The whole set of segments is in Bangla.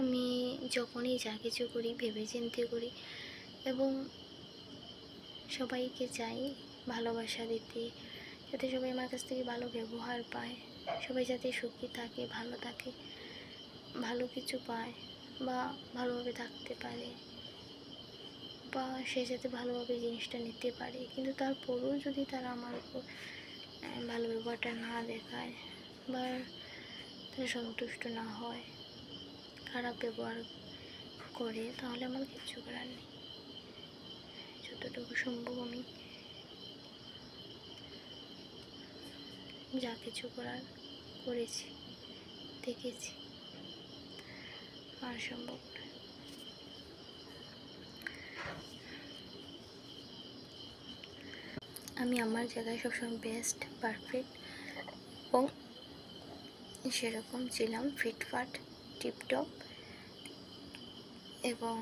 আমি যখনই যা কিছু করি ভেবেচিন্তে করি এবং সবাইকে চাই ভালোবাসা দিতে, যাতে সবাই আমার কাছ থেকে ভালো ব্যবহার পায়, সবাই যাতে সুখী থাকে, ভালো থাকে, ভালো কিছু পায় বা ভালোভাবে থাকতে পারে, বা সে যাতে ভালোভাবে জিনিসটা নিতে পারে। কিন্তু তারপরেও যদি তারা আমার উপর ভালো ব্যবহারটা না দেখায় বা তারা সন্তুষ্ট না হয়, খারাপ ব্যবহার করে, তাহলে আমার কিচ্ছু করার নেই। যতটুকু সম্ভব আমি যা কিছু করার করেছি, দেখেছি, আর সম্ভব নয়। আমি আমার জায়গায় সবসময় বেস্ট, পারফেক্ট এবং সেরকম ছিলাম, ফিটফাট, টিপটপ এবং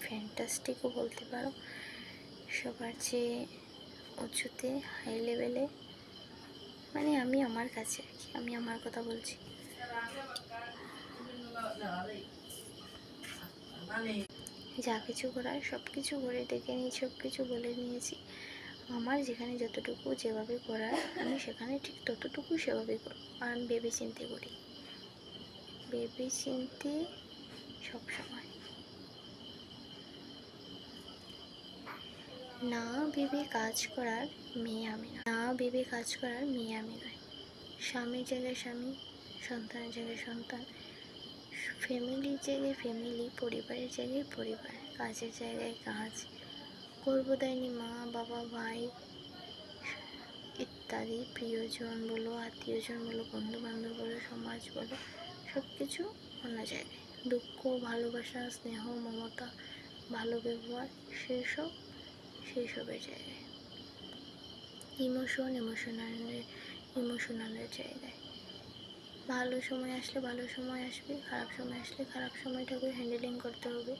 ফ্যান্টাস্টিকও বলতে পারো। সবার চেয়ে উঁচুতে, হাই লেভেলে, মানে আমি আমার কাছে আর কি, আমি আমার কথা বলছি। যা কিছু করার সব কিছু করে দেখে নিয়েছি, সব কিছু বলে নিয়েছি। আমার যেখানে যতটুকু যেভাবে করার আমি সেখানে ঠিক ততটুকু সেভাবে করব। আর আমি ভেবে চিন্তে করি, ভেবে চিন্তে সবসময়। না ভেবে কাজ করার মেয়ে আমি না, না ভেবে কাজ করার মেয়ে আমি নয়। স্বামীর জায়গায় স্বামী, সন্তানের জায়গায় সন্তান, ফ্যামিলির জায়গায় ফ্যামিলি, পরিবারের জায়গায় পরিবার, কাজের জায়গায় কাজ, গর্ভদায়িনী মা, বাবা, ভাই ইত্যাদি, প্রিয়জন বলো, আত্মীয়জন বলো, বন্ধুবান্ধব বলো, সমাজ বলো, সব কিছু অন্য জায়গায়। দুঃখ, ভালোবাসা, স্নেহ, মমতা, ভালো ব্যবহার, সেসবের জায়গায়। ইমোশনালের জায়গায়। ভালো সময় আসলে ভালো সময় আসবে, খারাপ সময় আসলে খারাপ সময়টাকে হ্যান্ডেলিং করতে হবে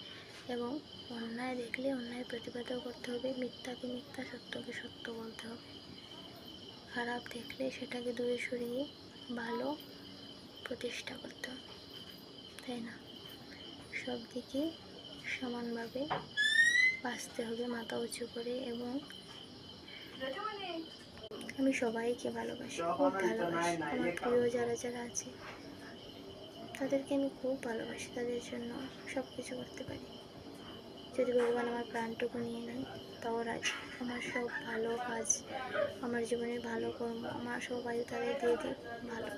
এবং অন্যায় দেখলে অন্যায় প্রতিবাদও করতে হবে, মিথ্যাকে মিথ্যা, সত্যকে সত্য বলতে হবে। খারাপ দেখলে সেটাকে দূরে সরিয়ে ভালো প্রতিষ্ঠা করতে হবে, তাই না? সব দিকে সমানভাবে বাঁচতে হবে, মাথা উঁচু করে। এবং আমি সবাইকে ভালোবাসি, খুব ভালোবাসি। আমার প্রিয় যারা যারা আছে তাদেরকে আমি খুব ভালোবাসি, তাদের জন্য সব কিছু করতে পারি। যদি ভগবান আমার প্রাণটুকু নিয়ে নেয় তাও রাজি। আমার সব ভালো কাজ, আমার জীবনের ভালো কর্ম, আমার সব আয়ু তাদের দিয়ে দিই, ভালো।